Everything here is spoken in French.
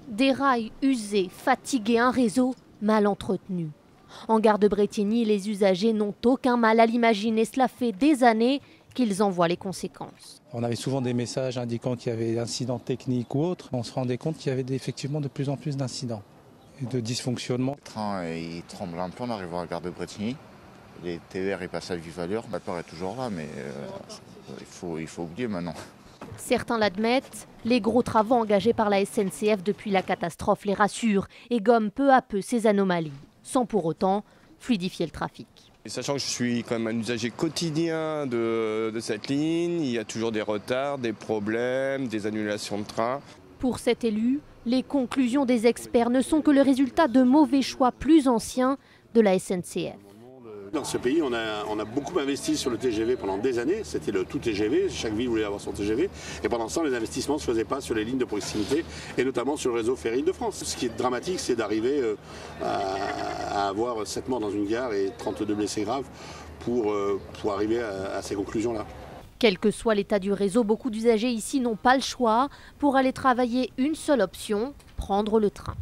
Des rails usés, fatigués, un réseau mal entretenu. En gare de Brétigny, les usagers n'ont aucun mal à l'imaginer. Cela fait des années qu'ils en voient les conséquences. On avait souvent des messages indiquant qu'il y avait incidents techniques ou autres. On se rendait compte qu'il y avait effectivement de plus en plus d'incidents et de dysfonctionnements. Le train il tremble un peu en arrivant à la gare de Brétigny. Les TER ils passent à vive allure. La peur est toujours là, mais il faut oublier maintenant. Certains l'admettent, les gros travaux engagés par la SNCF depuis la catastrophe les rassurent et gomment peu à peu ces anomalies, sans pour autant fluidifier le trafic. Et sachant que je suis quand même un usager quotidien de cette ligne, il y a toujours des retards, des problèmes, des annulations de train. Pour cet élu, les conclusions des experts ne sont que le résultat de mauvais choix plus anciens de la SNCF. Dans ce pays, on a beaucoup investi sur le TGV pendant des années. C'était le tout TGV, chaque ville voulait avoir son TGV. Et pendant ce temps, les investissements ne se faisaient pas sur les lignes de proximité et notamment sur le réseau ferry de France. Ce qui est dramatique, c'est d'arriver à avoir 7 morts dans une gare et 32 blessés graves pour arriver à ces conclusions-là. Quel que soit l'état du réseau, beaucoup d'usagers ici n'ont pas le choix. Pour aller travailler, une seule option, prendre le train.